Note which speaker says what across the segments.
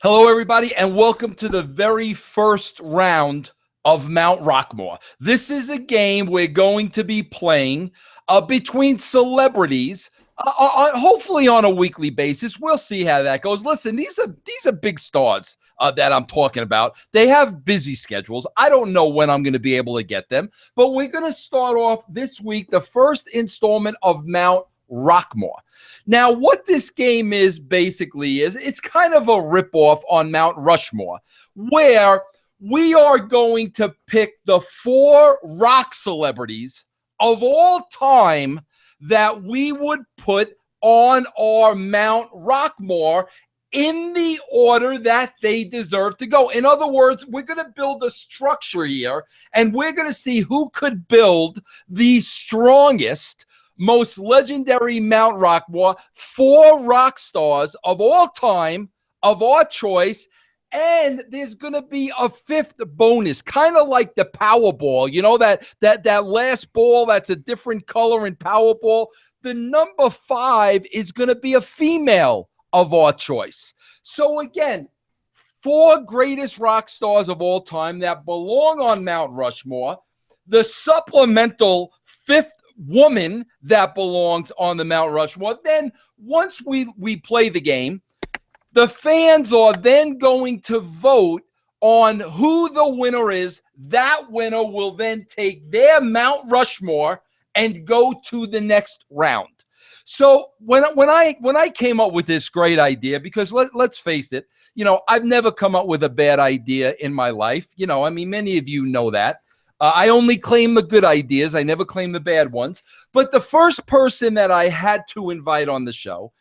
Speaker 1: Hello, everybody, and welcome to the very first round of Mount Rockmore. This is a game we're going to be playing between celebrities, hopefully on a weekly basis. We'll see how that goes. Listen, these are big stars that I'm talking about. They have busy schedules. I don't know when I'm going to be able to get them, but we're going to start off this week, the first installment of Mount Rockmore. Now, what this game is basically is it's kind of a ripoff on Mount Rushmore, where we are going to pick the 4 rock celebrities of all time that we would put on our Mount Rockmore in the order that they deserve to go. In other words, we're going to build a structure here, and we're going to see who could build the strongest, most legendary Mount Rockmore, 4 rock stars of all time, of our choice. And there's going to be a 5th bonus, kind of like the Powerball. You know, that last ball that's a different color in Powerball. The number 5 is going to be a female of our choice. So again, 4 greatest rock stars of all time that belong on Mount Rushmore. The supplemental 5th woman that belongs on the Mount Rushmore. Then once we play the game, the fans are then going to vote on who the winner is. That winner will then take their Mount Rushmore and go to the next round. So when I came up with this great idea, because let's face it, you know, I've never come up with a bad idea in my life. You know, I mean, many of you know that. I only claim the good ideas. I never claim the bad ones. But the first person that I had to invite on the show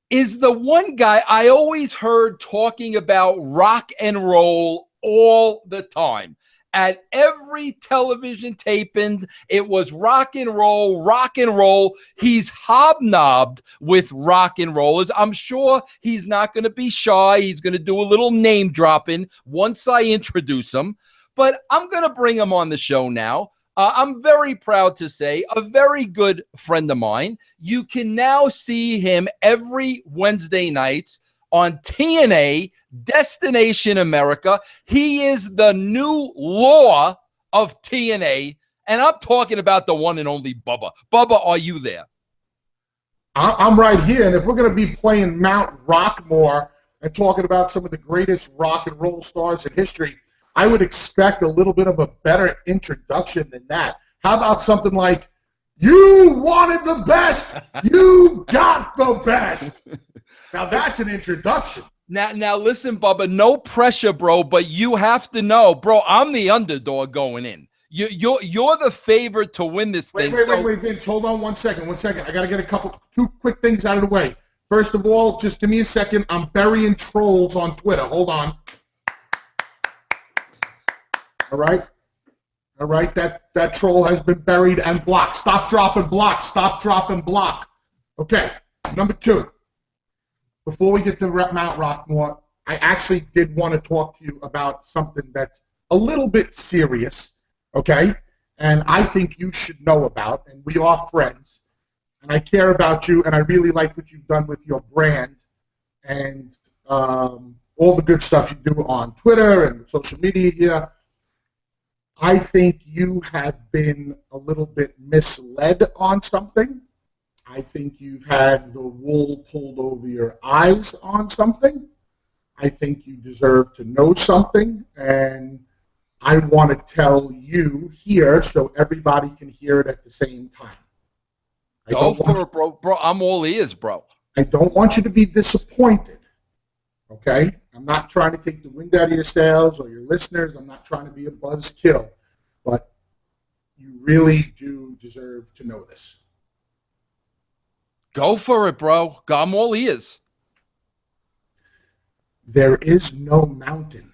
Speaker 1: is the one guy I always heard talking about rock and roll all the time. At every television taping, it was rock and roll, rock and roll. He's hobnobbed with rock and rollers. I'm sure he's not going to be shy. He's going to do a little name dropping once I introduce him. But I'm going to bring him on the show now. I'm very proud to say a very good friend of mine. You can now see him every Wednesday nights on TNA, Destination America. He is the new law of TNA, and I'm talking about the one and only Bubba. Bubba, are you there?
Speaker 2: I'm right here, and if we're going to be playing Mount Rockmore and talking about some of the greatest rock and roll stars in history, I would expect a little bit of a better introduction than that. How about something like, you wanted the best, you got the best. Now that's an introduction.
Speaker 1: Now listen, Bubba, no pressure, bro, but you have to know, bro, I'm the underdog going in. You're the favorite to win this thing.
Speaker 2: Wait, Vince, hold on one second. I got to get two quick things out of the way. First of all, just give me a second. I'm burying trolls on Twitter. Hold on. All right. That troll has been buried and blocked. Stop, drop, and block. Stop, drop, and block. Okay. Number 2. Before we get to Mount Rockmore, I actually did want to talk to you about something that's a little bit serious. Okay. And I think you should know about. And we are friends. And I care about you. And I really like what you've done with your brand and all the good stuff you do on Twitter and social media here. I think you have been a little bit misled on something. I think you've had the wool pulled over your eyes on something. I think you deserve to know something, and I want to tell you here so everybody can hear it at the same time.
Speaker 1: Go for it, bro. Bro, I'm all ears, bro.
Speaker 2: I don't want you to be disappointed, okay? I'm not trying to take the wind out of your sails or your listeners. I'm not trying to be a buzzkill. But you really do deserve to know this.
Speaker 1: Go for it, bro. I'm all ears.
Speaker 2: There is no mountain.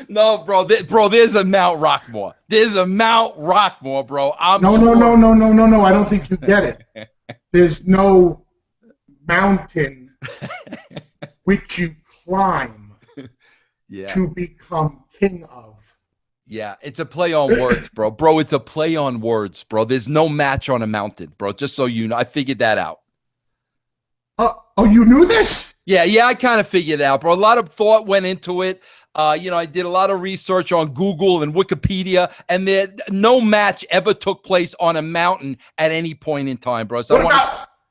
Speaker 1: No, bro. There's a Mount Rockmore. There's a Mount Rockmore, bro.
Speaker 2: No. I don't think you get it. There's no mountain which you climb to become king of.
Speaker 1: Yeah, it's a play on words, bro. Bro, it's a play on words, bro. There's no match on a mountain, bro. Just so you know, I figured that out.
Speaker 2: Oh, you knew this?
Speaker 1: Yeah, I kind of figured it out, bro. A lot of thought went into it. I did a lot of research on Google and Wikipedia, and no match ever took place on a mountain at any point in time, bro. So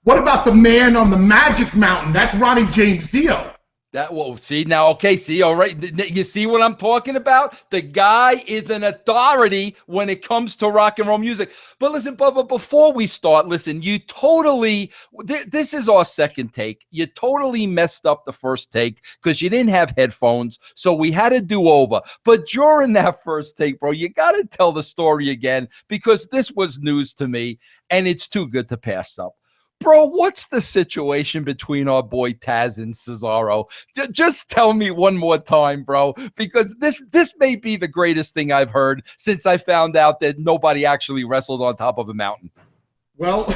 Speaker 2: what about the man on the Magic Mountain? That's Ronnie James Dio.
Speaker 1: All right. You see what I'm talking about? The guy is an authority when it comes to rock and roll music. But listen, Bubba, before we start, listen, this is our second take. You totally messed up the first take because you didn't have headphones, so we had to do over. But during that first take, bro, you got to tell the story again because this was news to me, and it's too good to pass up. Bro, what's the situation between our boy Taz and Cesaro? Just tell me one more time, bro, because this may be the greatest thing I've heard since I found out that nobody actually wrestled on top of a mountain.
Speaker 2: Well,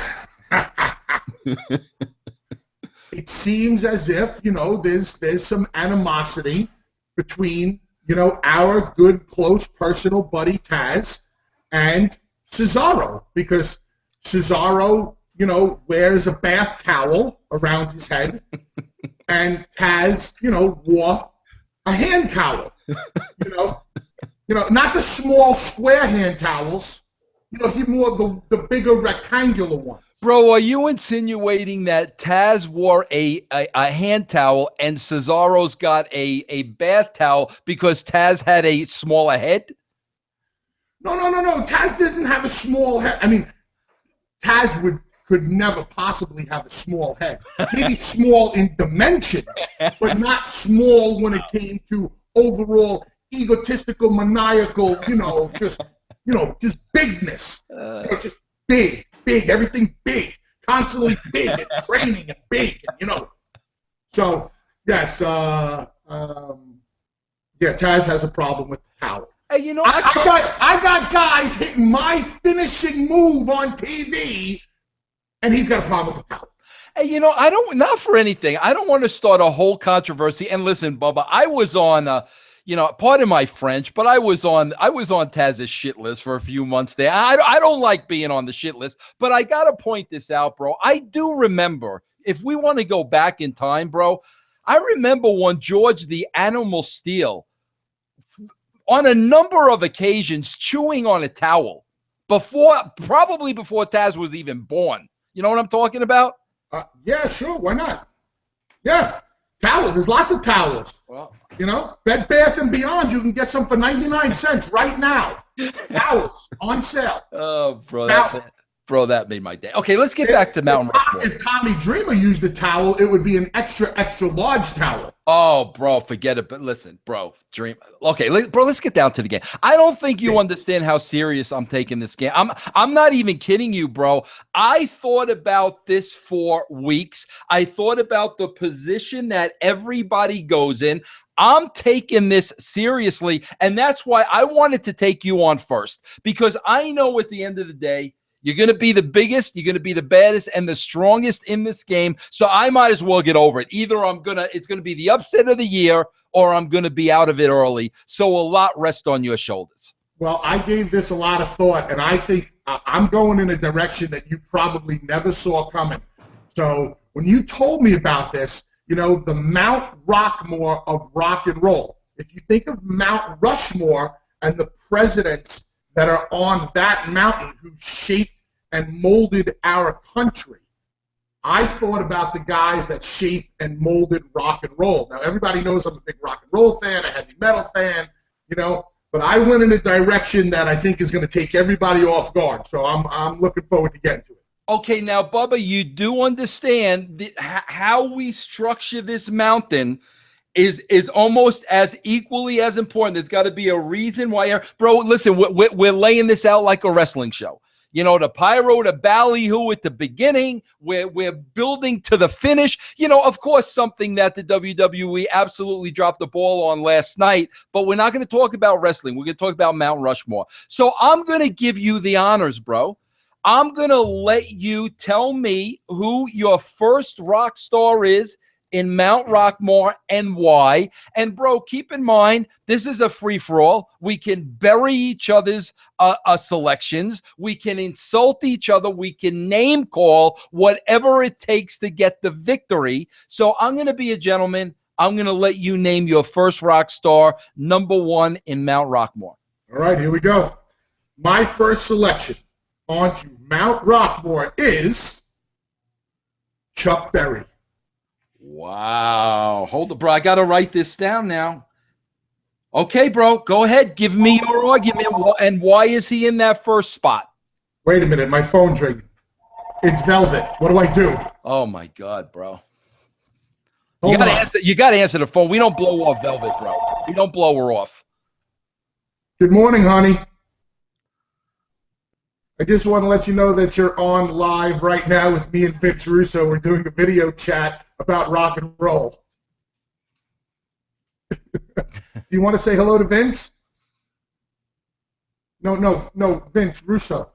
Speaker 2: it seems as if, there's some animosity between, our good, close, personal buddy Taz and Cesaro, because Cesaro wears a bath towel around his head, and Taz, wore a hand towel. Not the small square hand towels. He wore the bigger rectangular ones.
Speaker 1: Bro, are you insinuating that Taz wore a hand towel and Cesaro's got a bath towel because Taz had a smaller head?
Speaker 2: No. Taz doesn't have a small head. I mean, Taz could never possibly have a small head. Maybe small in dimensions, but not small when it came to overall egotistical, maniacal, just bigness. Just big, everything big, constantly big, and training and big, So, yes, Taz has a problem with the towel.
Speaker 1: Hey,
Speaker 2: I got guys hitting my finishing move on TV, and he's got a problem with the towel.
Speaker 1: Hey, not for anything. I don't want to start a whole controversy. And listen, Bubba, I was on, pardon my French, but I was on Taz's shit list for a few months there. I don't like being on the shit list, but I got to point this out, bro. I do remember, if we want to go back in time, bro, I remember when George the Animal Steel, on a number of occasions, chewing on a towel probably before Taz was even born. You know what I'm talking about?
Speaker 2: Yeah, sure. Why not? Yeah. Towel. There's lots of towels.
Speaker 1: Well,
Speaker 2: Bed Bath & Beyond, you can get some for 99 cents right now. Towels on sale.
Speaker 1: Oh, bro. That made my day. Okay, let's get back to Mount Rockmore.
Speaker 2: If Tommy Dreamer used a towel, it would be an extra, extra large towel.
Speaker 1: Oh, bro, forget it. But listen, bro, Okay, let's get down to the game. I don't think you understand how serious I'm taking this game. I'm not even kidding you, bro. I thought about this for weeks. I thought about the position that everybody goes in. I'm taking this seriously, and that's why I wanted to take you on first, because I know at the end of the day, you're going to be the biggest, you're going to be the baddest, and the strongest in this game. So I might as well get over it. Either it's going to be the upset of the year, or I'm going to be out of it early. So a lot rests on your shoulders.
Speaker 2: Well, I gave this a lot of thought, and I think I'm going in a direction that you probably never saw coming. So when you told me about this, the Mount Rockmore of rock and roll, if you think of Mount Rushmore and the presidents that are on that mountain who shaped and molded our country, I thought about the guys that shaped and molded rock and roll. Now, everybody knows I'm a big rock and roll fan, a heavy metal fan, but I went in a direction that I think is going to take everybody off guard. So I'm looking forward to getting to it.
Speaker 1: Okay, now, Bubba, you do understand how we structure this mountain is almost as equally as important. There's got to be a reason why. Bro, listen, we're laying this out like a wrestling show. The pyro, the ballyhoo at the beginning. We're building to the finish. Of course, something that the WWE absolutely dropped the ball on last night. But we're not going to talk about wrestling. We're going to talk about Mount Rushmore. So I'm going to give you the honors, bro. I'm going to let you tell me who your first rock star is in Mount Rockmore and why. And bro, keep in mind, this is a free-for-all. We can bury each other's selections. We can insult each other. We can name call, whatever it takes to get the victory. So I'm going to be a gentleman. I'm going to let you name your first rock star, #1 in Mount Rockmore.
Speaker 2: All right, here we go. My first selection onto Mount Rockmore is Chuck Berry.
Speaker 1: Wow. Hold it, bro. I got to write this down now. Okay, bro. Go ahead. Give me your argument. And why is he in that first spot?
Speaker 2: Wait a minute. My phone's ringing. It's Velvet. What do I do?
Speaker 1: Oh, my God, bro.
Speaker 2: Hold on.
Speaker 1: You got to answer the phone. We don't blow off Velvet, bro. We don't blow her off.
Speaker 2: Good morning, honey. I just want to let you know that you're on live right now with me and Vince Russo. We're doing a video chat about rock and roll. Do you want to say hello to Vince? No, Vince Russo.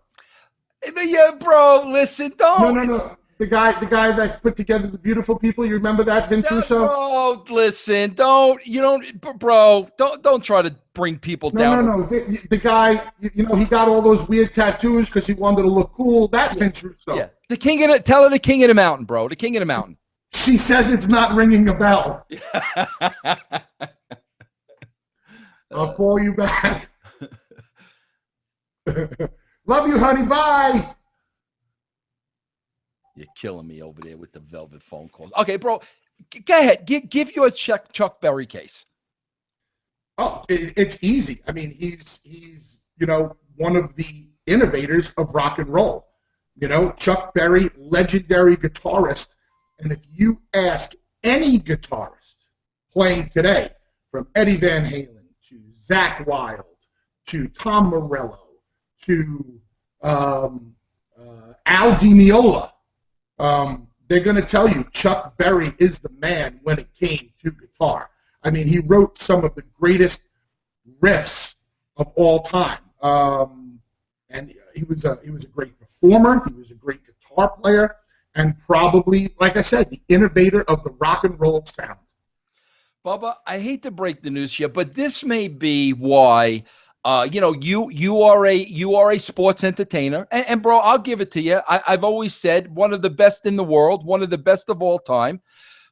Speaker 1: Yeah, bro, listen, don't.
Speaker 2: No. The guy that put together the Beautiful People. You remember that, Vince Russo?
Speaker 1: Bro, listen, don't try to bring people down.
Speaker 2: No. The guy, he got all those weird tattoos because he wanted to look cool. Vince Russo.
Speaker 1: Yeah, tell her the king of the mountain, bro. The king of the mountain.
Speaker 2: She says it's not ringing a bell. I'll call you back. Love you, honey. Bye.
Speaker 1: You're killing me over there with the Velvet phone calls. Okay, bro, go ahead. Give you a Chuck Berry case.
Speaker 2: Oh, it's easy. I mean, he's one of the innovators of rock and roll. Chuck Berry, legendary guitarist. And if you ask any guitarist playing today, from Eddie Van Halen to Zakk Wylde to Tom Morello to Al Di Meola, they're going to tell you Chuck Berry is the man when it came to guitar. I mean, he wrote some of the greatest riffs of all time, and he was a great performer. He was a great guitar player, and probably, like I said, the innovator of the rock and roll sound.
Speaker 1: Bubba, I hate to break the news here, but this may be why. You are a sports entertainer, and bro, I'll give it to you. I've always said one of the best in the world, one of the best of all time.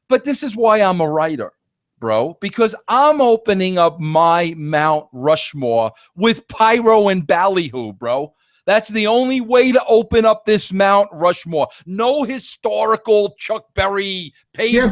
Speaker 1: But this is why I'm a writer, bro, because I'm opening up my Mount Rushmore with pyro and ballyhoo, bro. That's the only way to open up this Mount Rushmore. No historical Chuck Berry page.
Speaker 2: Yeah,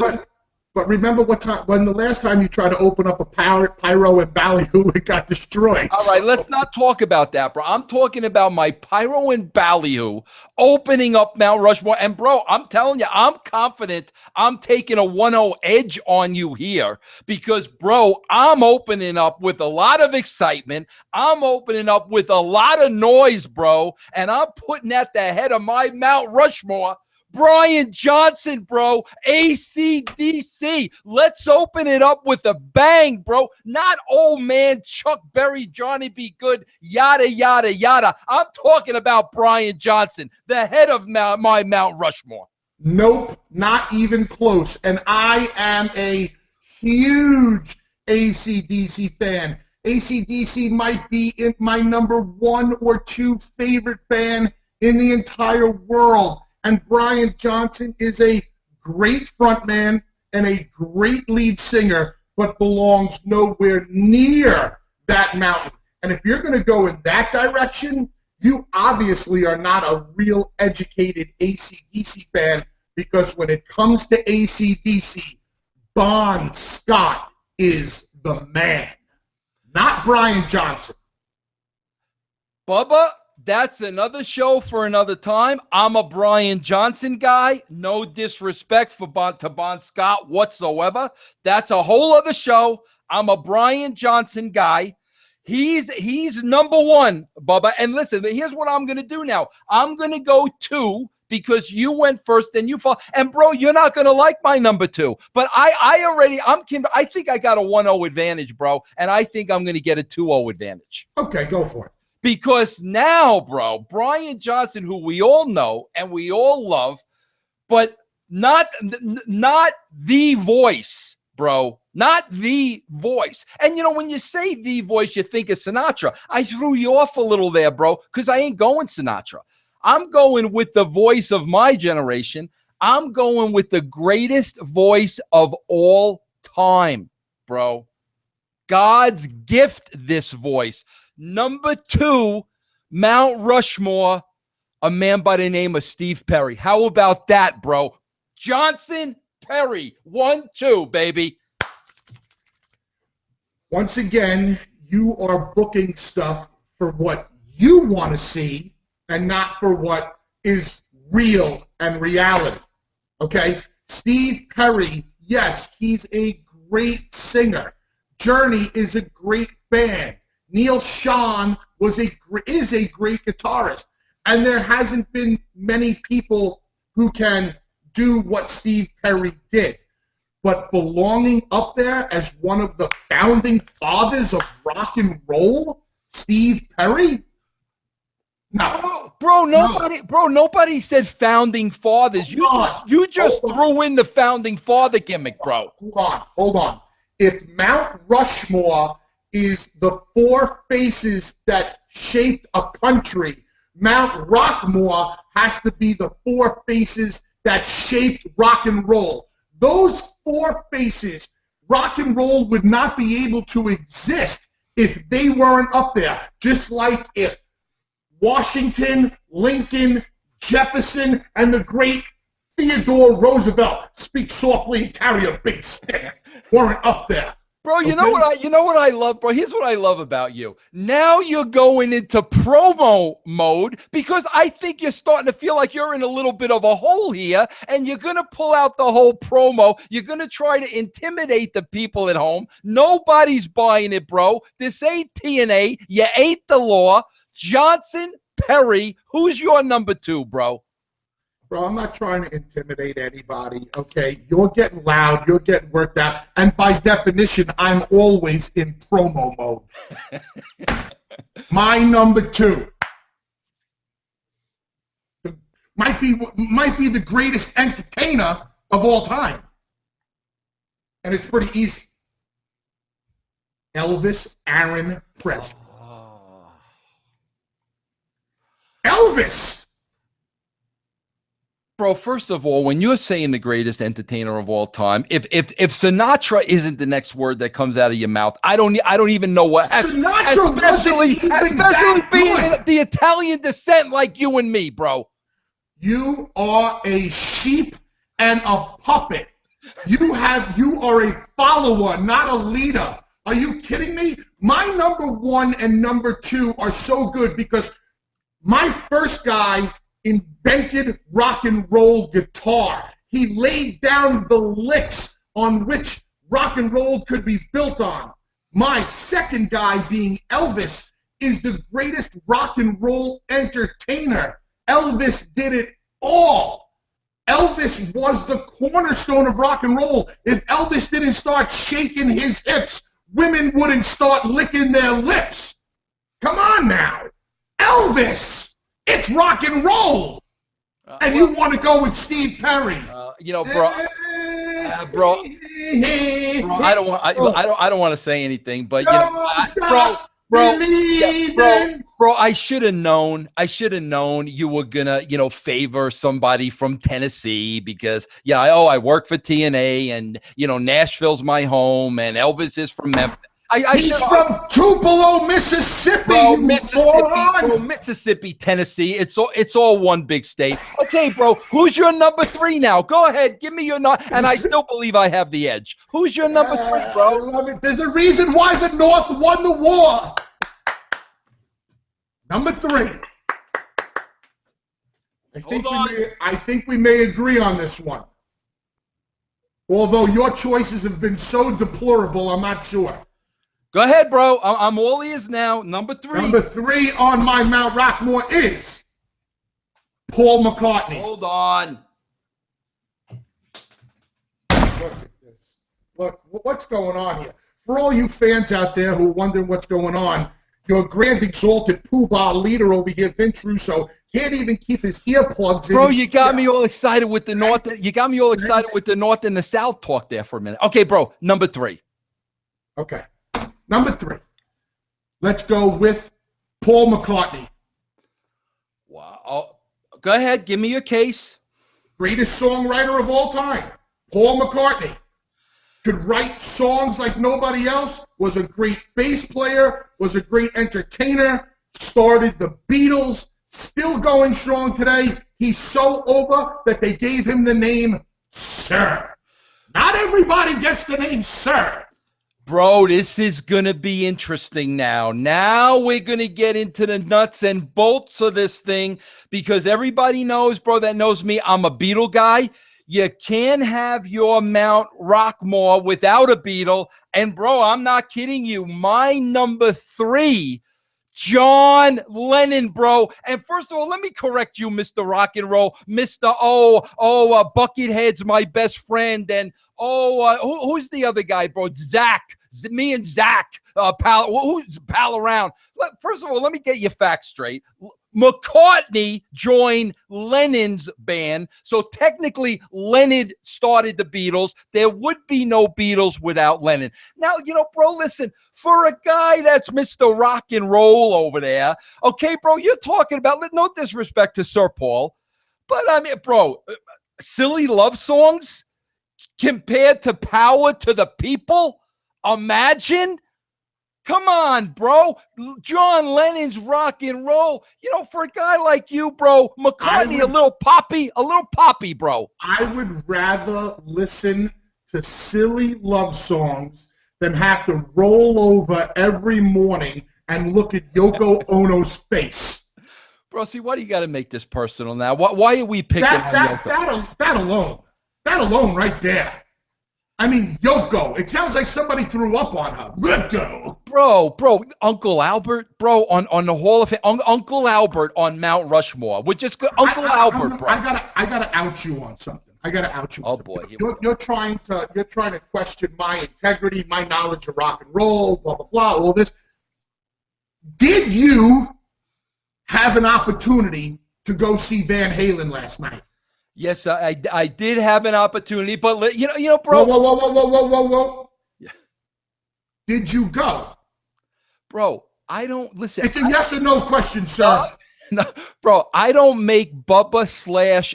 Speaker 2: but remember when the last time you tried to open up a pyro and ballyhoo, it got destroyed.
Speaker 1: All right, let's not talk about that, bro. I'm talking about my pyro and ballyhoo opening up Mount Rushmore. And, bro, I'm telling you, I'm confident I'm taking a 1-0 edge on you here because, bro, I'm opening up with a lot of excitement. I'm opening up with a lot of noise, bro, and I'm putting at the head of my Mount Rushmore Brian Johnson, bro. AC/DC. Let's open it up with a bang, bro. Not old man Chuck Berry, Johnny B. Good, yada, yada, yada. I'm talking about Brian Johnson, the head of my Mount Rushmore.
Speaker 2: Nope, not even close. And I am a huge AC/DC fan. AC/DC might be in my #1 or 2 favorite band in the entire world. And Brian Johnson is a great frontman and a great lead singer, but belongs nowhere near that mountain. And if you're going to go in that direction, you obviously are not a real educated AC/DC fan, because when it comes to AC/DC, Bon Scott is the man, not Brian Johnson.
Speaker 1: Bubba, that's another show for another time. I'm a Brian Johnson guy. No disrespect to Bon Scott whatsoever. That's a whole other show. I'm a Brian Johnson guy. He's #1, Bubba. And listen, here's what I'm going to do now. I'm going to go 2 because you went first and you fall. And, bro, you're not going to like my #2. But I think I got a 1-0 advantage, bro. And I think I'm going to get a 2-0 advantage.
Speaker 2: Okay, go for it.
Speaker 1: Because now, bro, Brian Johnson, who we all know and we all love, but not the voice, bro. Not the voice. And when you say the voice, you think of Sinatra. I threw you off a little there, bro, because I ain't going Sinatra. I'm going with the voice of my generation. I'm going with the greatest voice of all time, bro. God's gift, this voice. Number 2, Mount Rushmore, a man by the name of Steve Perry. How about that, bro? Johnson, Perry, 1-2, baby.
Speaker 2: Once again, you are booking stuff for what you want to see and not for what is real and reality. Okay? Steve Perry, yes, he's a great singer. Journey is a great band. Neil Schon is a great guitarist. And there hasn't been many people who can do what Steve Perry did. But belonging up there as one of the founding fathers of rock and roll, Steve Perry? No.
Speaker 1: Bro, nobody said founding fathers. You just threw in the founding father gimmick, bro.
Speaker 2: Hold on. If Mount Rushmore is the 4 faces that shaped a country, Mount Rockmore has to be the 4 faces that shaped rock and roll. Those 4 faces, rock and roll would not be able to exist if they weren't up there. Just like if Washington, Lincoln, Jefferson, and the great Theodore Roosevelt, speak softly and carry a big stick, weren't up there.
Speaker 1: Bro, you know what I love, bro? Here's what I love about you. Now you're going into promo mode because I think you're starting to feel like you're in a little bit of a hole here, and you're going to pull out the whole promo. You're going to try to intimidate the people at home. Nobody's buying it, bro. This ain't TNA. You ain't the law. Johnson, Perry, who's your number 2, bro?
Speaker 2: Bro, I'm not trying to intimidate anybody, okay? You're getting loud, you're getting worked out, and by definition, I'm always in promo mode. My number 2 might be the greatest entertainer of all time. And it's pretty easy. Elvis Aaron Presley. Elvis!
Speaker 1: Bro, first of all, when you're saying the greatest entertainer of all time, if Sinatra isn't the next word that comes out of your mouth, I don't even know what. Especially being the Italian descent like you and me, bro.
Speaker 2: You are a sheep and a puppet. You are a follower, not a leader. Are you kidding me? My number 1 and number 2 are so good because my first guy invented rock and roll guitar. He laid down the licks on which rock and roll could be built on. My second guy, being Elvis, is the greatest rock and roll entertainer. Elvis did it all. Elvis was the cornerstone of rock and roll. If Elvis didn't start shaking his hips, women wouldn't start licking their lips. Come on now. Elvis! It's rock and roll, and you want to go with Steve Perry?
Speaker 1: Bro, I don't want to say anything, but bro, I should have known. You were gonna, favor somebody from Tennessee because, I work for TNA, and Nashville's my home, and Elvis is from Memphis.
Speaker 2: He's from Tupelo, Mississippi.
Speaker 1: Bro, Mississippi, Tennessee. It's all one big state. Okay, bro. Who's your number 3 now? Go ahead. Give me your number. And I still believe I have the edge. Who's your number 3, bro?
Speaker 2: I love it. There's a reason why the North won the war. Number 3. I think we may agree on this one. Although your choices have been so deplorable, I'm not sure.
Speaker 1: Go ahead, bro. I'm all ears now. Number 3.
Speaker 2: Number 3 on my Mount Rockmore is Paul McCartney.
Speaker 1: Hold on.
Speaker 2: Look at this. Look, what's going on here? For all you fans out there who are wondering what's going on, Your grand exalted poobah leader over here, Vince Russo, can't even keep his earplugs in.
Speaker 1: Bro, you got me all excited with the North. You got me all excited with the North and the South talk there for a minute. Okay, bro, number 3.
Speaker 2: Okay. Number 3. Let's go with Paul McCartney.
Speaker 1: Wow. Oh, go ahead. Give me your case.
Speaker 2: Greatest songwriter of all time. Paul McCartney. Could write songs like nobody else, was a great bass player, was a great entertainer, started the Beatles, still going strong today. He's so over that they gave him the name Sir. Not everybody gets the name Sir.
Speaker 1: Bro, this is going to be interesting now. Now we're going to get into the nuts and bolts of this thing because everybody knows, bro, that knows me, I'm a Beatle guy. You can't have your Mount Rockmore without a Beatle. And, bro, I'm not kidding you. My number 3, John Lennon, bro. And first of all, let me correct you, Mr. Rock and Roll. Mr. Buckethead's my best friend. And, who's the other guy, bro? Zach. Me and Zach, who's pal around. First of all, let me get your facts straight. McCartney joined Lennon's band. So technically, Lennon started the Beatles. There would be no Beatles without Lennon. Now, bro, listen, for a guy that's Mr. Rock and Roll over there, okay, bro, you're talking about, no disrespect to Sir Paul, but I mean, bro, silly love songs compared to Power to the People? Imagine? Come on, bro. John Lennon's rock and roll. For a guy like you, bro, McCartney, a little poppy, bro.
Speaker 2: I would rather listen to silly love songs than have to roll over every morning and look at Yoko Ono's face.
Speaker 1: Bro, see, why do you got to make this personal now? Why are we picking on Yoko?
Speaker 2: That alone right there. I mean, Yoko. It sounds like somebody threw up on her. Yoko.
Speaker 1: Bro, Uncle Albert, bro, on the Hall of Fame. Uncle Albert on Mount Rushmore. We're just Uncle Albert, bro.
Speaker 2: I gotta out you on something.
Speaker 1: Oh boy,
Speaker 2: you're trying to question my integrity, my knowledge of rock and roll, blah blah blah, all this. Did you have an opportunity to go see Van Halen last night?
Speaker 1: Yes, I did have an opportunity, but bro.
Speaker 2: Whoa. Yeah. Did you go?
Speaker 1: Bro, I don't listen.
Speaker 2: It's a yes or no question, sir.
Speaker 1: No, bro, I don't make Bubba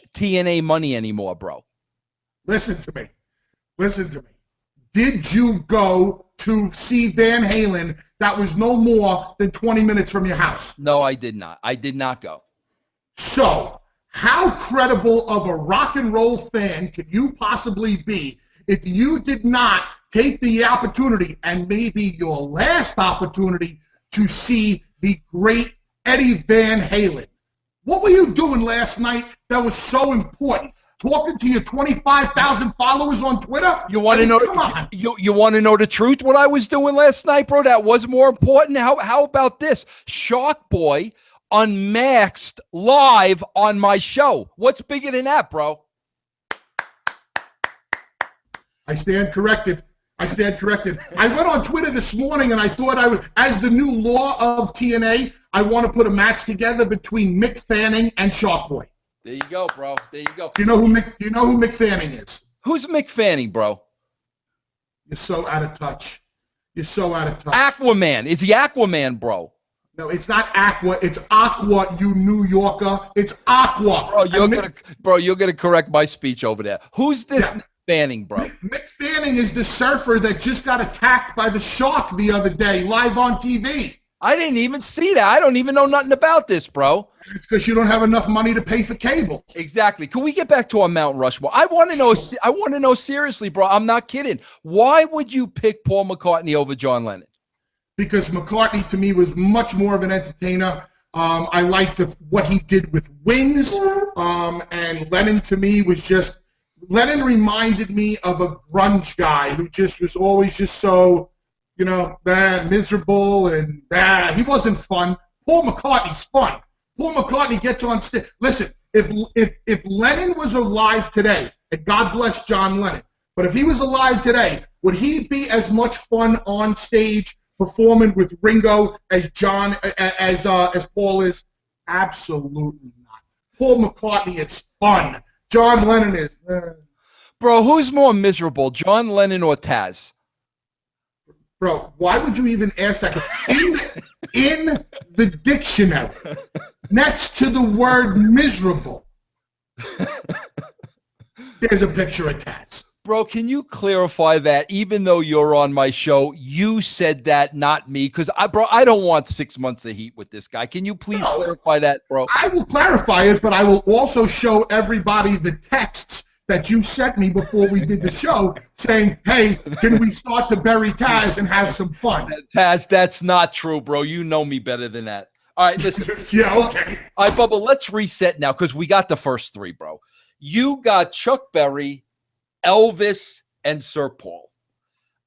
Speaker 1: / TNA money anymore, bro.
Speaker 2: Listen to me. Did you go to see Van Halen that was no more than 20 minutes from your house?
Speaker 1: No, I did not. I did not go.
Speaker 2: So, how credible of a rock and roll fan could you possibly be if you did not take the opportunity, and maybe your last opportunity, to see the great Eddie Van Halen? What were you doing last night that was so important? Talking to your 25,000 followers on Twitter?
Speaker 1: You want to know? Come on. You want to know the truth? What I was doing last night, bro? That was more important. How about this? Shark Boy unmasked live on my show. What's bigger than that, bro?
Speaker 2: I stand corrected. I went on Twitter this morning and I thought I would, as the new law of TNA, I want to put a match together between Mick Fanning and Shark Boy.
Speaker 1: There you go, bro. There you go.
Speaker 2: Do you know who Mick Fanning is?
Speaker 1: Who's Mick Fanning, bro?
Speaker 2: You're so out of touch.
Speaker 1: Aquaman. Is he Aquaman, bro?
Speaker 2: No, it's not Aqua. It's Aqua, you New Yorker. It's Aqua.
Speaker 1: Bro, you're gonna correct my speech over there. Who's this Mick Fanning, bro?
Speaker 2: Mick Fanning is the surfer that just got attacked by the shark the other day, live on TV.
Speaker 1: I didn't even see that. I don't even know nothing about this, bro.
Speaker 2: It's because you don't have enough money to pay for cable.
Speaker 1: Exactly. Can we get back to our Mount Rushmore? I want to know. Sure. I want to know seriously, bro. I'm not kidding. Why would you pick Paul McCartney over John Lennon? Because
Speaker 2: McCartney, to me, was much more of an entertainer. I liked what he did with Wings. And Lennon, to me, was just... Lennon reminded me of a grunge guy who just was always just so, miserable and he wasn't fun. Paul McCartney's fun. Paul McCartney gets on stage. Listen, if Lennon was alive today, and God bless John Lennon, but if he was alive today, would he be as much fun on stage performing with Ringo as John, as Paul is? Absolutely not. Paul McCartney, it's fun. John Lennon is.
Speaker 1: Bro, who's more miserable, John Lennon or Taz?
Speaker 2: Bro, why would you even ask that? In the dictionary, next to the word miserable, there's a picture of Taz.
Speaker 1: Bro, can you clarify that even though you're on my show, you said that, not me? Because, I don't want 6 months of heat with this guy. Can you please clarify that, bro?
Speaker 2: I will clarify it, but I will also show everybody the texts that you sent me before we did the show saying, hey, can we start to bury Taz and have some fun?
Speaker 1: Taz, that's not true, bro. You know me better than that. All right, listen.
Speaker 2: Yeah, okay.
Speaker 1: All right, Bubba, let's reset now because we got the first three, bro. You got Chuck Berry, Elvis, and Sir Paul.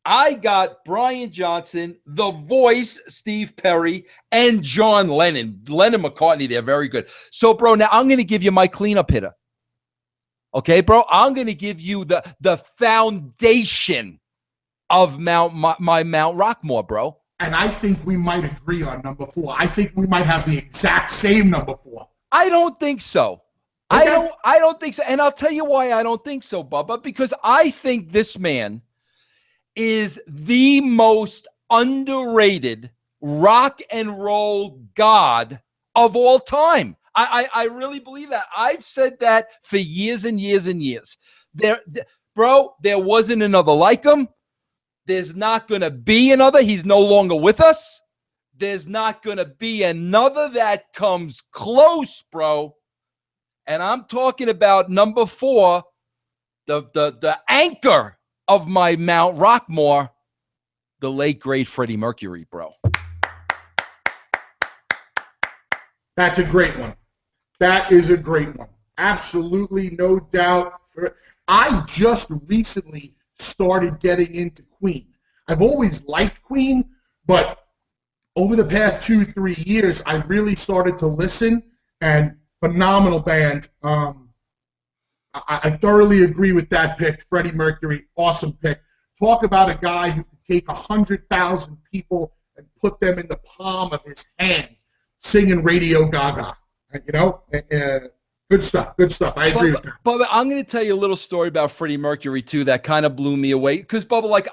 Speaker 1: I got Brian Johnson, The Voice, Steve Perry, and John Lennon. Lennon McCartney, they're very good. So, bro, now I'm going to give you my cleanup hitter. Okay, bro? I'm going to give you the foundation of my Mount Rockmore, bro.
Speaker 2: And I think we might agree on number 4. I think we might have the exact same number 4.
Speaker 1: I don't think so. Okay. I don't think so. And I'll tell you why I don't think so, Bubba, because I think this man is the most underrated rock and roll god of all time. I really believe that. I've said that for years and years and years. Bro, there wasn't another like him. There's not going to be another. He's no longer with us. There's not going to be another that comes close, bro. And I'm talking about number 4, the anchor of my Mount Rockmore, the late, great Freddie Mercury, bro.
Speaker 2: That's a great one. That is a great one. Absolutely, no doubt. I just recently started getting into Queen. I've always liked Queen, but over the past 2-3 years, I've really started to listen, and phenomenal band. I thoroughly agree with that pick. Freddie Mercury, awesome pick. Talk about a guy who could take 100,000 people and put them in the palm of his hand, singing Radio Gaga. You know, good stuff. Good stuff. I agree with that.
Speaker 1: Bubba, I'm going to tell you a little story about Freddie Mercury too that kind of blew me away. Because Bubba,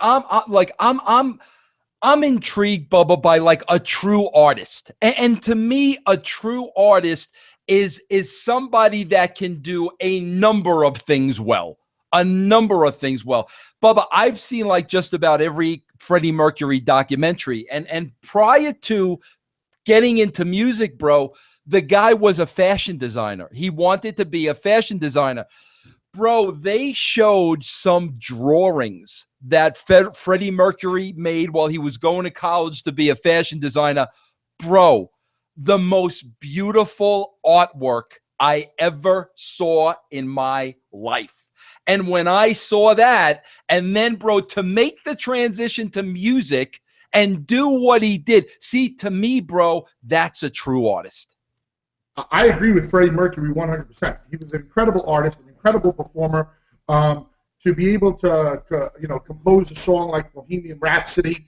Speaker 1: I'm intrigued, Bubba, by like a true artist, and to me, a true artist is somebody that can do a number of things well. Bubba, I've seen like just about every Freddie Mercury documentary, and prior to getting into music, bro, the guy was a fashion designer. He wanted to be a fashion designer. Bro, they showed some drawings that Freddie Mercury made while he was going to college to be a fashion designer. Bro, the most beautiful artwork I ever saw in my life. And when I saw that, and then, bro, to make the transition to music and do what he did, see, to me, bro, that's a true artist.
Speaker 2: I agree with Freddie Mercury 100%. He was an incredible artist, an incredible performer. To be able to compose a song like Bohemian Rhapsody,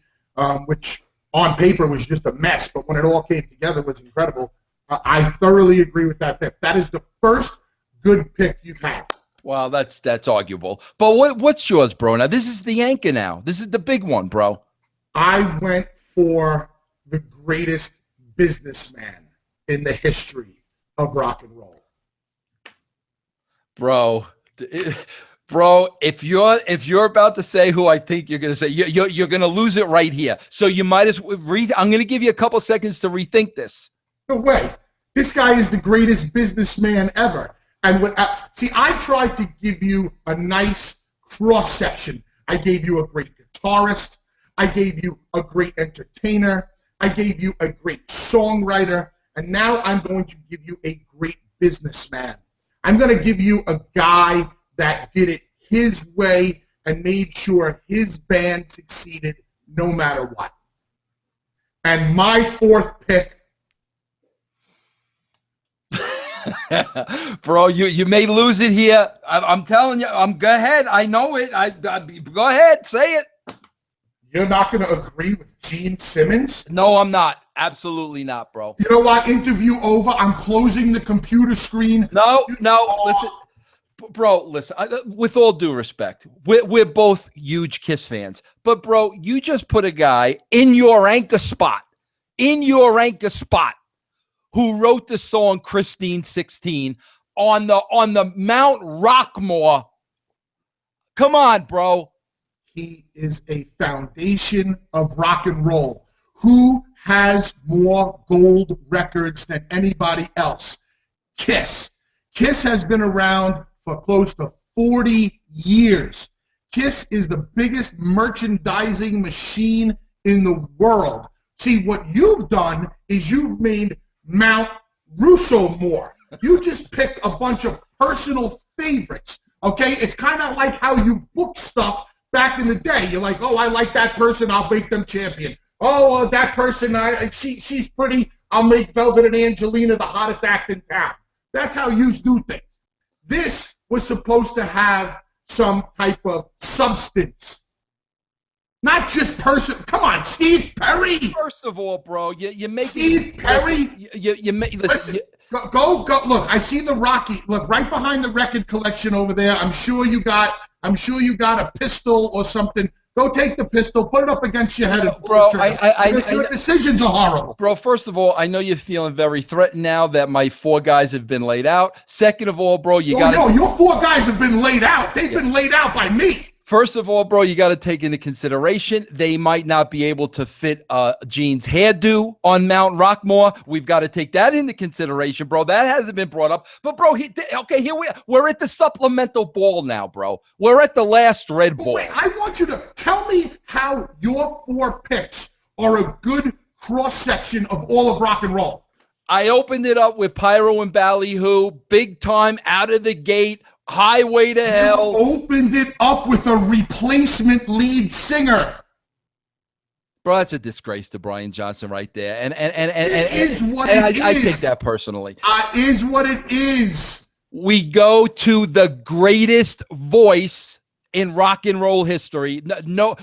Speaker 2: which on paper was just a mess, but when it all came together was incredible. I thoroughly agree with that pick. That is the first good pick you've had.
Speaker 1: Well, that's arguable. But what's yours, bro? Now, this is the anchor now. This is the big one, bro.
Speaker 2: I went for the greatest businessman in the history of rock and roll.
Speaker 1: Bro, if you're about to say who I think you're going to say, you're going to lose it right here. So you might as well I'm going to give you a couple seconds to rethink this.
Speaker 2: No way. This guy is the greatest businessman ever. And I tried to give you a nice cross section. I gave you a great guitarist. I gave you a great entertainer. I gave you a great songwriter. And now I'm going to give you a great businessman. I'm going to give you a guy that did it his way and made sure his band succeeded no matter what. And my 4th pick.
Speaker 1: Bro, you may lose it here. I'm telling you. Go ahead. I know it. Go ahead. Say it.
Speaker 2: You're not going to agree with Gene Simmons?
Speaker 1: No, I'm not. Absolutely not, bro.
Speaker 2: You know what? Interview over. I'm closing the computer screen.
Speaker 1: No, listen. Bro, listen, with all due respect, we're both huge Kiss fans. But, bro, you just put a guy in your anchor spot, who wrote the song Christine 16 on the Mount Rockmore. Come on, bro.
Speaker 2: He is a foundation of rock and roll. Who has more gold records than anybody else? Kiss. Kiss has been around for close to 40 years. Kiss is the biggest merchandising machine in the world. See, what you've done is you've made Mount Russo more. You just picked a bunch of personal favorites, okay? It's kind of like how you book stuff back in the day. You're like, oh, I like that person, I'll make them champion. Oh, that person, she's pretty, I'll make Velvet and Angelina the hottest act in town. That's how you do things. This was supposed to have some type of substance. Not just person. Come on, Steve Perry.
Speaker 1: First of all, bro, you make
Speaker 2: Steve Perry.
Speaker 1: Listen.
Speaker 2: Go. Look, I see the Rocky. Look, right behind the record collection over there. I'm sure you got a pistol or something. Go take the pistol, put it up against your head,
Speaker 1: bro.
Speaker 2: Your decisions are horrible,
Speaker 1: bro. First of all, I know you're feeling very threatened now that my 4 guys have been laid out. Second of all, bro,
Speaker 2: your 4 guys have been laid out. They've been laid out by me.
Speaker 1: First of all, bro, you got to take into consideration they might not be able to fit Gene's hairdo on Mount Rockmore. We've got to take that into consideration, bro. That hasn't been brought up. But, bro, here we're at the supplemental ball now, bro. We're at the last red ball.
Speaker 2: Wait, I want you to tell me how your 4 picks are a good cross-section of all of rock and roll.
Speaker 1: I opened it up with Pyro and Ballyhoo, big time, out of the gate. Highway to Hell.
Speaker 2: You opened it up with a replacement lead singer.
Speaker 1: Bro, that's a disgrace to Brian Johnson right there. And
Speaker 2: it is what it is.
Speaker 1: I take that personally.
Speaker 2: Is what it is.
Speaker 1: We go to the greatest voice in rock and roll history. No,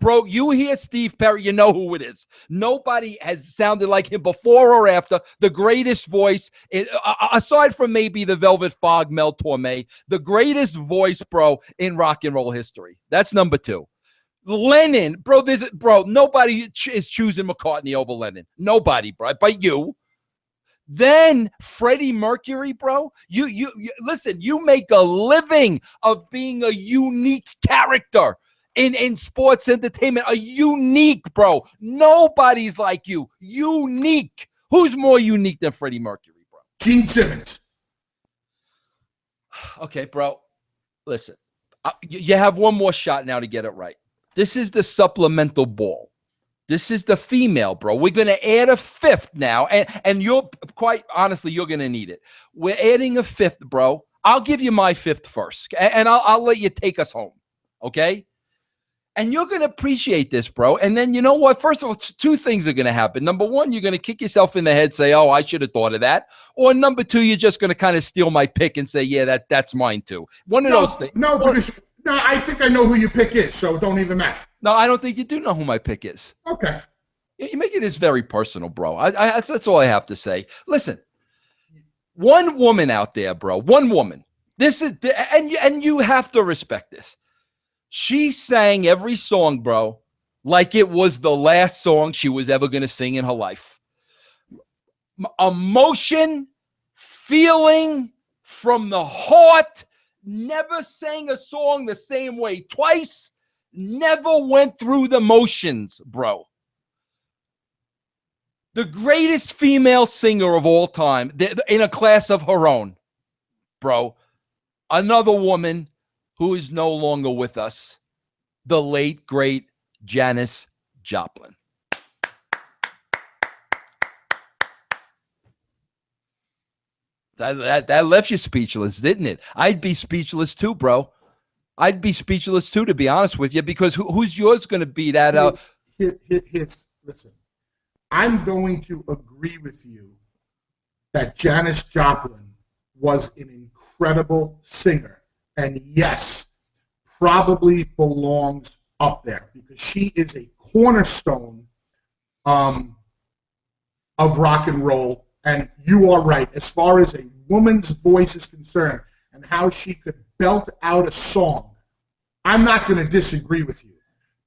Speaker 1: bro, you hear Steve Perry, you know who it is. Nobody has sounded like him before or after. The greatest voice, aside from maybe the Velvet Fog, Mel Torme, the greatest voice, bro, in rock and roll history. That's number 2. Lennon, bro, nobody is choosing McCartney over Lennon. Nobody, bro, but you. Then Freddie Mercury, bro, you listen, you make a living of being a unique character in sports entertainment, a unique, bro. Nobody's like you. Unique. Who's more unique than Freddie Mercury, bro?
Speaker 2: Gene Simmons.
Speaker 1: Okay, bro, listen, you have one more shot now to get it right. This is the supplemental ball. This is the female, bro. We're going to add a 5th now. And you're quite honestly, you're going to need it. We're adding a 5th, bro. I'll give you my 5th first. And I'll let you take us home. Okay? And you're going to appreciate this, bro. And then you know what? First of all, 2 things are going to happen. Number 1, you're going to kick yourself in the head, say, oh, I should have thought of that. Or number 2, you're just going to kind of steal my pick and say, yeah, that's mine too. One of those things.
Speaker 2: No, I think I know who your pick is, so don't even matter.
Speaker 1: No, I don't think you do know who my pick is.
Speaker 2: Okay.
Speaker 1: You make it very personal, bro. That's all I have to say. Listen, one woman out there, bro, one woman. This is, and you have to respect this. She sang every song, bro, like it was the last song she was ever going to sing in her life. Emotion, feeling from the heart, never sang a song the same way twice. Never went through the motions, bro. The greatest female singer of all time in a class of her own, bro. Another woman who is no longer with us, the late, great Janis Joplin. That left you speechless, didn't it? I'd be speechless too, bro. I'd be speechless too, to be honest with you, because who's yours going to be that?
Speaker 2: Listen, I'm going to agree with you that Janis Joplin was an incredible singer, and yes, probably belongs up there because she is a cornerstone of rock and roll. And you are right, as far as a woman's voice is concerned and how she could belt out a song, I'm not going to disagree with you.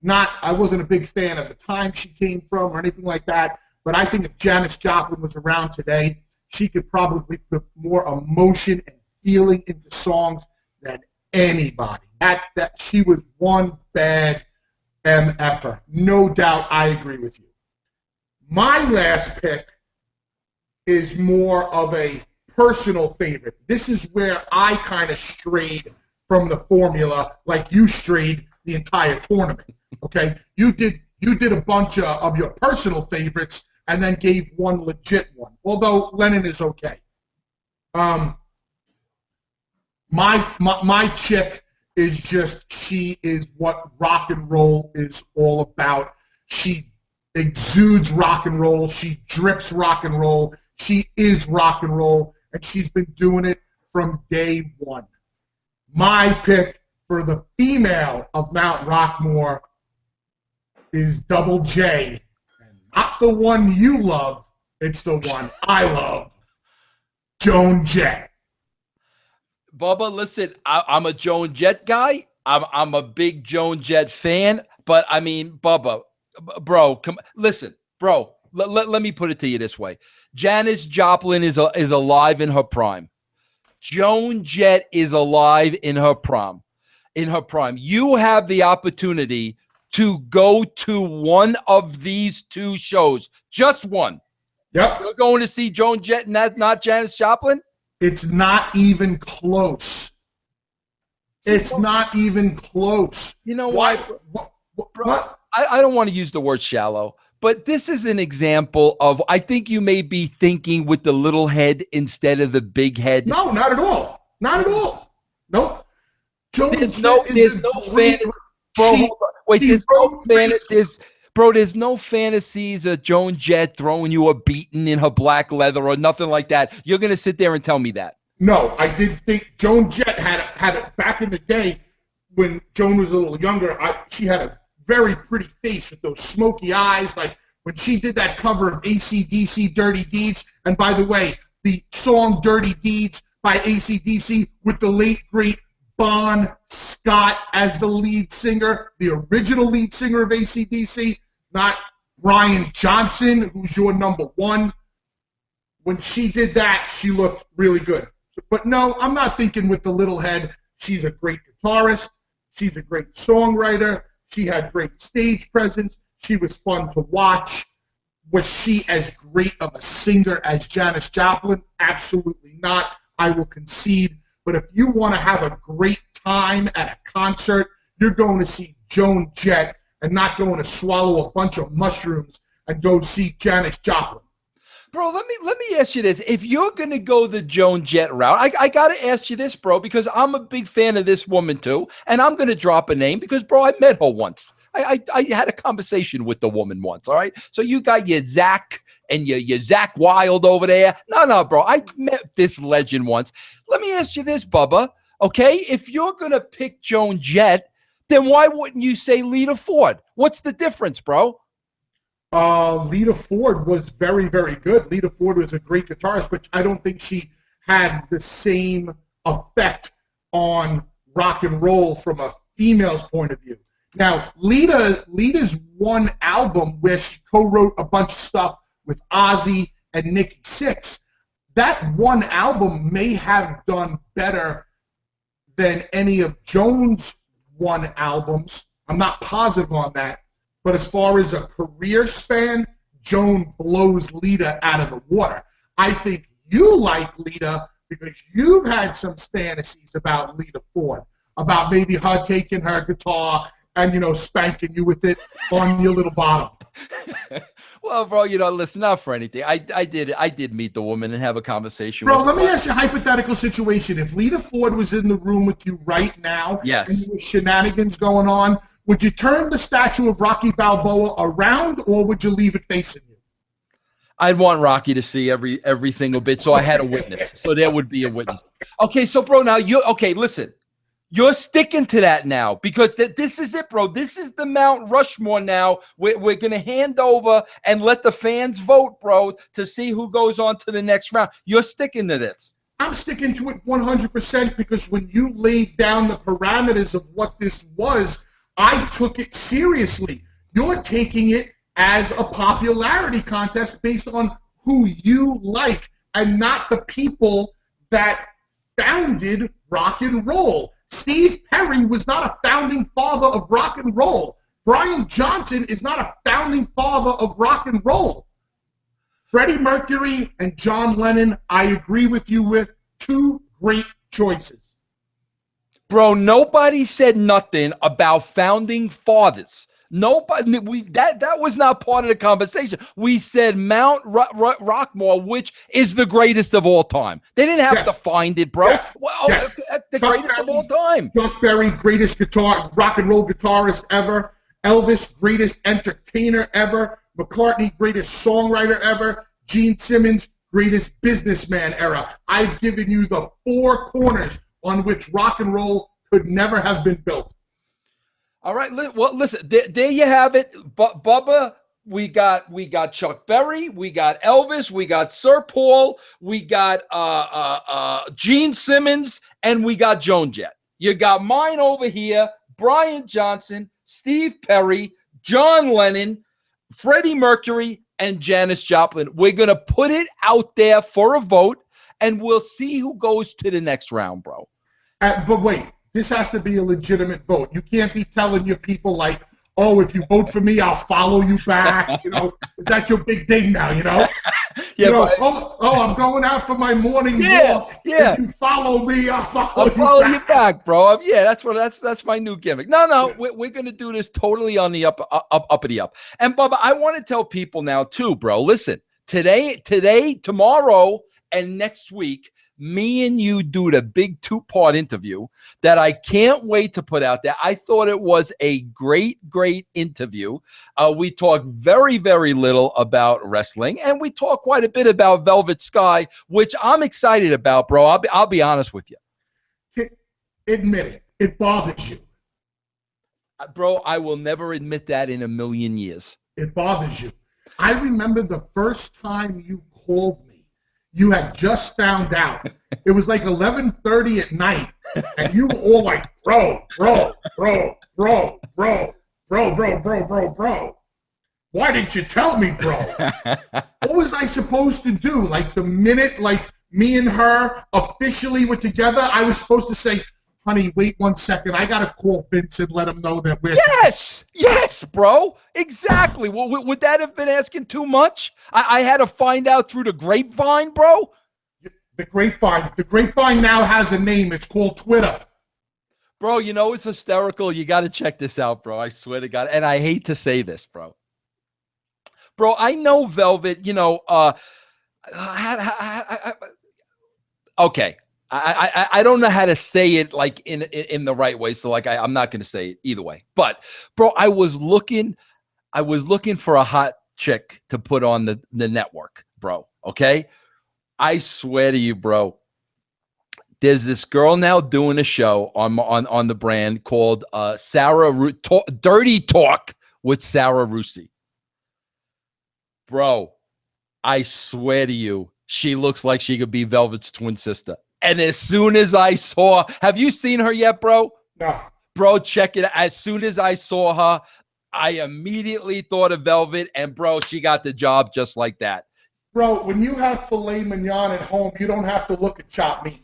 Speaker 2: I wasn't a big fan of the time she came from or anything like that, but I think if Janis Joplin was around today, she could probably put more emotion and feeling into songs than anybody. That she was one bad MFer. No doubt, I agree with you. My last pick is more of a personal favorite. This is where I kind of strayed from the formula, like you strayed the entire tournament. Okay, you did a bunch of your personal favorites and then gave one legit one. Although Lennon is okay. My chick is just, she is what rock and roll is all about. She exudes rock and roll. She drips rock and roll. She is rock and roll, and she's been doing it from day one. My pick for the female of Mount Rockmore is Double J. And not the one you love, it's the one I love, Joan Jett.
Speaker 1: Bubba, listen, I'm a Joan Jett guy. I'm a big Joan Jett fan. But, I mean, Bubba, bro, listen, bro, let me put it to you this way. Janis Joplin is alive in her prime. Joan Jett is alive in her prime. You have the opportunity to go to one of these two shows. Just one.
Speaker 2: Yep.
Speaker 1: You're going to see Joan Jett and not Janis Joplin?
Speaker 2: It's not even close. It's not even close.
Speaker 1: You know why?
Speaker 2: What?
Speaker 1: I don't want to use the word shallow, but this is an example of, I think you may be thinking with the little head instead of the big head.
Speaker 2: No, not at all. Not at all. Nope.
Speaker 1: There's no fantasy. Bro, hold on. Wait, there's no fantasies of Joan Jett throwing you a beating in her black leather or nothing like that. You're going to sit there and tell me that.
Speaker 2: No, I did think Joan Jett had it back in the day when Joan was a little younger. She had a very pretty face with those smoky eyes. Like when she did that cover of AC/DC Dirty Deeds. And by the way, the song Dirty Deeds by AC/DC with the late, great Bon Scott as the lead singer, the original lead singer of AC/DC, not Brian Johnson, who's your number one. When she did that, she looked really good. But no, I'm not thinking with the little head. She's a great guitarist. She's a great songwriter. She had great stage presence. She was fun to watch. Was she as great of a singer as Janis Joplin? Absolutely not. I will concede. But if you want to have a great time at a concert, you're going to see Joan Jett and not going to swallow a bunch of mushrooms and go see Janis Joplin.
Speaker 1: Bro, let me ask you this. If you're going to go the Joan Jett route, I got to ask you this, bro, because I'm a big fan of this woman too, and I'm going to drop a name because, bro, I met her once. I had a conversation with the woman once, all right? So you got your Zach and your Zach Wild over there. No, bro, I met this legend once. Let me ask you this, Bubba, okay? If you're going to pick Joan Jett, then why wouldn't you say Lita Ford? What's the difference, bro?
Speaker 2: Lita Ford was very, very good. Lita Ford was a great guitarist, but I don't think she had the same effect on rock and roll from a female's point of view. Now, Lita's one album where she co-wrote a bunch of stuff with Ozzy and Nikki Sixx, that one album may have done better than any of Joan's one albums. I'm not positive on that. But as far as a career span, Joan blows Lita out of the water. I think you like Lita because you've had some fantasies about Lita Ford, about maybe her taking her guitar and, spanking you with it on your little bottom.
Speaker 1: Well, bro, listen, not for anything. I did meet the woman and have a conversation
Speaker 2: with her.
Speaker 1: Bro,
Speaker 2: let me ask you a hypothetical situation. If Lita Ford was in the room with you right now,
Speaker 1: yes,
Speaker 2: and there were shenanigans going on, would you turn the statue of Rocky Balboa around, or would you leave it facing you?
Speaker 1: I'd want Rocky to see every single bit, so I had a witness. So there would be a witness. Okay, so bro, now listen. You're sticking to that now because this is it, bro. This is the Mount Rushmore now. We're going to hand over and let the fans vote, bro, to see who goes on to the next round. You're sticking to this.
Speaker 2: I'm sticking to it 100% because when you laid down the parameters of what this was, I took it seriously. You're taking it as a popularity contest based on who you like and not the people that founded rock and roll. Steve Perry was not a founding father of rock and roll. Brian Johnson is not a founding father of rock and roll. Freddie Mercury and John Lennon, I agree with you with, two great choices.
Speaker 1: Bro, nobody said nothing about founding fathers. Nobody, that was not part of the conversation. We said Mount Rockmore, which is the greatest of all time. They didn't have to find it, bro.
Speaker 2: Yes.
Speaker 1: Well,
Speaker 2: yes.
Speaker 1: The greatest of all time.
Speaker 2: Chuck Berry, greatest rock and roll guitarist ever. Elvis, greatest entertainer ever. McCartney, greatest songwriter ever. Gene Simmons, greatest businessman era. I've given you the four corners on which rock and roll could never have been built.
Speaker 1: All right. Well, listen. There you have it, Bubba. We got Chuck Berry. We got Elvis. We got Sir Paul. We got Gene Simmons, and we got Joan Jett. You got mine over here: Brian Johnson, Steve Perry, John Lennon, Freddie Mercury, and Janis Joplin. We're gonna put it out there for a vote, and we'll see who goes to the next round, bro.
Speaker 2: But wait. This has to be a legitimate vote. You can't be telling your people like, oh, if you vote for me, I'll follow you back. You know, is that your big thing now, you know?
Speaker 1: Yeah,
Speaker 2: you know, I'm going out for my morning walk.
Speaker 1: Yeah.
Speaker 2: If you follow me, I'll follow
Speaker 1: you back, bro. Yeah, that's my new gimmick. No, we're going to do this totally on the uppity up. And Bubba, I want to tell people now too, bro. Listen, today, tomorrow, and next week, me and you do the big 2-part interview that I can't wait to put out there. I thought it was a great interview. We talk very, very little about wrestling, and we talk quite a bit about Velvet Sky, which I'm excited about, bro. I'll be honest with you.
Speaker 2: Admit it bothers you.
Speaker 1: Bro, I will never admit that in a million years.
Speaker 2: It bothers you. I remember the first time you called me. You had just found out. It was like 11:30 at night, and you were all like, bro. Why didn't you tell me, bro? What was I supposed to do? Like the minute, like me and her officially were together, I was supposed to say, honey, wait 1 second. I got to call Vince and let him know that we're...
Speaker 1: Yes, bro. Exactly. Well, would that have been asking too much? I had to find out through the grapevine, bro.
Speaker 2: The grapevine now has a name. It's called Twitter.
Speaker 1: Bro, you know it's hysterical. You got to check this out, bro. I swear to God. And I hate to say this, bro. Bro, I know Velvet, you know, okay. I don't know how to say it like in the right way, so like I'm not going to say it either way. But bro, I was looking for a hot chick to put on the network, bro. Okay, I swear to you, bro. There's this girl now doing a show on the brand called Dirty Talk with Sarah Russo. Bro, I swear to you, she looks like she could be Velvet's twin sister. And as soon as I saw, have you seen her yet, bro?
Speaker 2: No.
Speaker 1: Bro, check it. As soon as I saw her, I immediately thought of Velvet, and bro, she got the job just like that.
Speaker 2: Bro, when you have filet mignon at home, you don't have to look at chopped meat.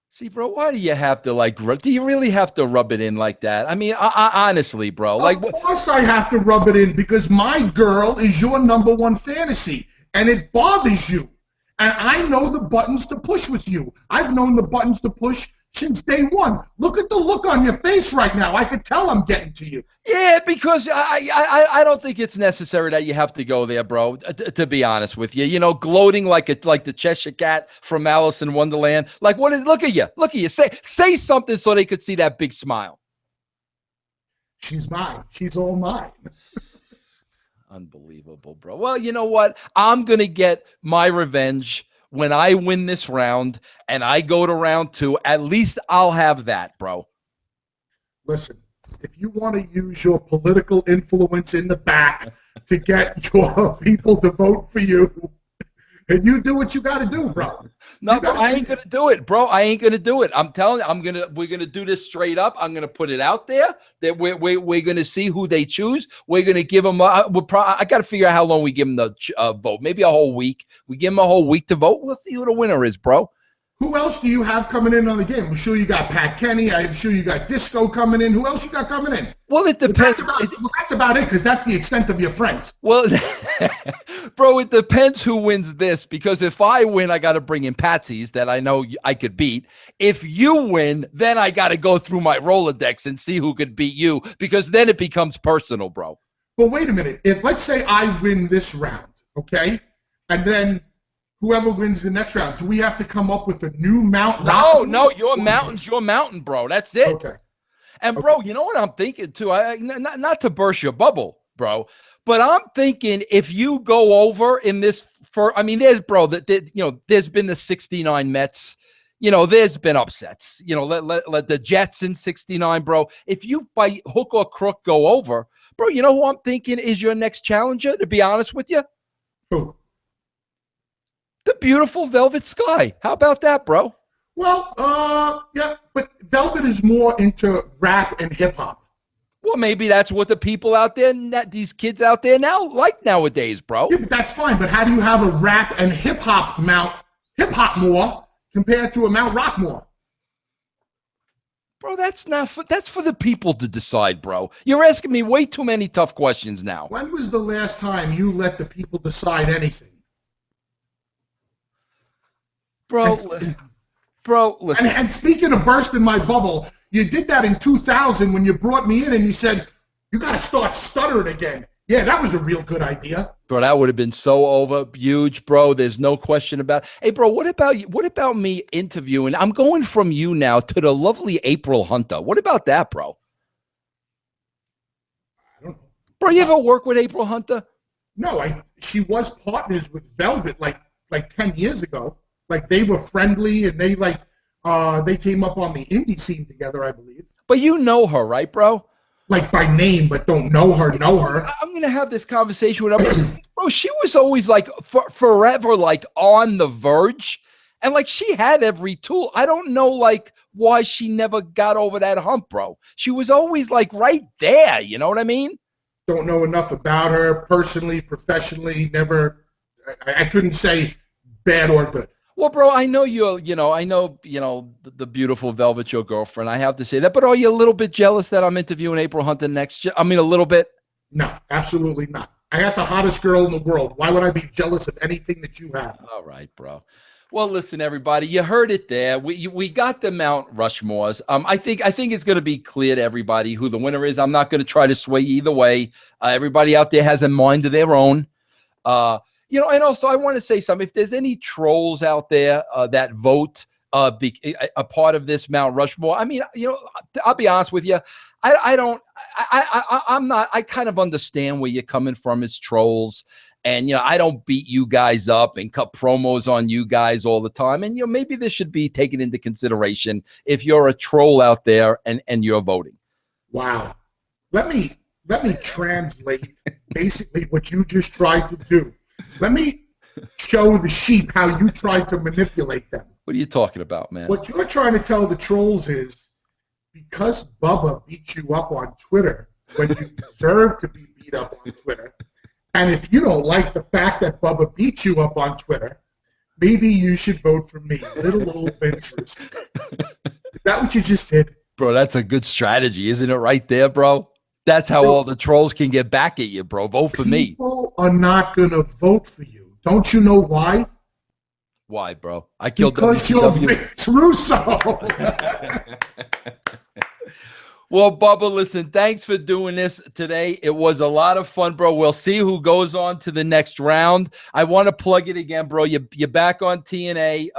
Speaker 1: See, bro, why do you have to do you really have to rub it in like that? I mean, honestly, bro.
Speaker 2: Of course I have to rub it in because my girl is your number one fantasy, and it bothers you. And I know the buttons to push with you. I've known the buttons to push since day one. Look at the look on your face right now. I could tell I'm getting to you.
Speaker 1: Yeah, because I don't think it's necessary that you have to go there, bro, to be honest with you. You know, gloating like the Cheshire Cat from Alice in Wonderland. Like, what is, look at you. Say something so they could see that big smile.
Speaker 2: She's mine. She's all mine.
Speaker 1: Unbelievable, bro. Well, you know what? I'm going to get my revenge when I win this round and I go to round 2. At least I'll have that, bro.
Speaker 2: Listen, if you want to use your political influence in the back to get your people to vote for you, and you do what you got to do, bro.
Speaker 1: No, bro, I ain't gonna do it, bro. I ain't gonna do it. I'm telling you, we're gonna do this straight up. I'm gonna put it out there that we're gonna see who they choose. We're gonna give them. I got to figure out how long we give them the vote. Maybe a whole week. We give them a whole week to vote. We'll see who the winner is, bro.
Speaker 2: Who else do you have coming in on the game? I'm sure you got Pat Kenny. I'm sure you got Disco coming in. Who else you got coming in?
Speaker 1: Well, it depends.
Speaker 2: That's about it, because that's the extent of your friends.
Speaker 1: Well, bro, it depends who wins this, because if I win, I got to bring in Patsy's that I know I could beat. If you win, then I got to go through my Rolodex and see who could beat you, because then it becomes personal, bro.
Speaker 2: Well, wait a minute. If, let's say, I win this round, okay, and then whoever wins the next round, do we have to come up with a new Mount Rockmore?
Speaker 1: No, your mountain's your mountain, bro. That's it.
Speaker 2: Okay.
Speaker 1: And, bro, you know what I'm thinking, too? Not to burst your bubble, bro, but I'm thinking if you go over in this there's been the 69 Mets. There's been upsets. Let the Jets in 69, bro. If you, by hook or crook, go over, bro, you know who I'm thinking is your next challenger, to be honest with you?
Speaker 2: Who?
Speaker 1: The beautiful Velvet Sky. How about that, bro?
Speaker 2: Well, yeah, but Velvet is more into rap and hip-hop.
Speaker 1: Well, maybe that's what the people out there, these kids out there now like nowadays, bro.
Speaker 2: Yeah, but that's fine. But how do you have a rap and hip-hop more compared to a Mount Rockmore?
Speaker 1: Bro, that's for the people to decide, bro. You're asking me way too many tough questions now.
Speaker 2: When was the last time you let the people decide anything?
Speaker 1: Bro, listen.
Speaker 2: And speaking of bursting my bubble, you did that in 2000 when you brought me in and you said, you got to start stuttering again. Yeah, that was a real good idea.
Speaker 1: Bro, that would have been so over huge, bro. There's no question about it. Hey, bro, what about you? What about me interviewing? I'm going from you now to the lovely April Hunter. What about that, bro?
Speaker 2: I don't know.
Speaker 1: Bro, you ever work with April Hunter?
Speaker 2: No, she was partners with Velvet like 10 years ago. Like, they were friendly, and they came up on the indie scene together, I believe.
Speaker 1: But you know her, right, bro?
Speaker 2: Like, by name, but don't know her.
Speaker 1: I'm going to have this conversation with her. Bro, she was always, like, forever, like, on the verge. And, like, she had every tool. I don't know, like, why she never got over that hump, bro. She was always, like, right there. You know what I mean?
Speaker 2: Don't know enough about her personally, professionally, never. I couldn't say bad or good.
Speaker 1: Well, bro, I know the beautiful Velvet, your girlfriend. I have to say that. But are you a little bit jealous that I'm interviewing April Hunter next year? I mean, a little bit?
Speaker 2: No, absolutely not. I got the hottest girl in the world. Why would I be jealous of anything that you have?
Speaker 1: All right, bro. Well, listen, everybody, you heard it there. We got the Mount Rushmores. I think it's going to be clear to everybody who the winner is. I'm not going to try to sway either way. Everybody out there has a mind of their own. And also I want to say something. If there's any trolls out there that vote a part of this Mount Rushmore, I mean, I'll be honest with you. I'm not. I kind of understand where you're coming from as trolls, and I don't beat you guys up and cut promos on you guys all the time. And maybe this should be taken into consideration if you're a troll out there and you're voting.
Speaker 2: Wow. Let me translate basically what you just tried to do. Let me show the sheep how you tried to manipulate them.
Speaker 1: What are you talking about, man?
Speaker 2: What you're trying to tell the trolls is, because Bubba beat you up on Twitter when you deserve to be beat up on Twitter, and if you don't like the fact that Bubba beat you up on Twitter, maybe you should vote for me, little old interest. Is that what you just did?
Speaker 1: Bro, that's a good strategy, isn't it right there, bro? That's how all the trolls can get back at you, bro. Vote for me.
Speaker 2: People are not going to vote for you. Don't you know why?
Speaker 1: Why, bro? I killed
Speaker 2: because
Speaker 1: WCW.
Speaker 2: You're Vince Russo.
Speaker 1: Well, Bubba, listen, thanks for doing this today. It was a lot of fun, bro. We'll see who goes on to the next round. I want to plug it again, bro. You're back on TNA,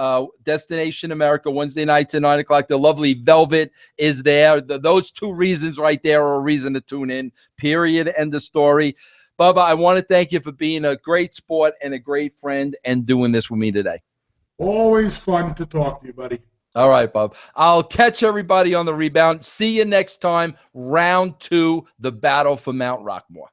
Speaker 1: Destination America, Wednesday nights at 9 o'clock. The lovely Velvet is there. Those two reasons right there are a reason to tune in, period, end of story. Bubba, I want to thank you for being a great sport and a great friend and doing this with me today.
Speaker 2: Always fun to talk to you, buddy.
Speaker 1: All right, Bob. I'll catch everybody on the rebound. See you next time. Round 2, the battle for Mount Rockmore.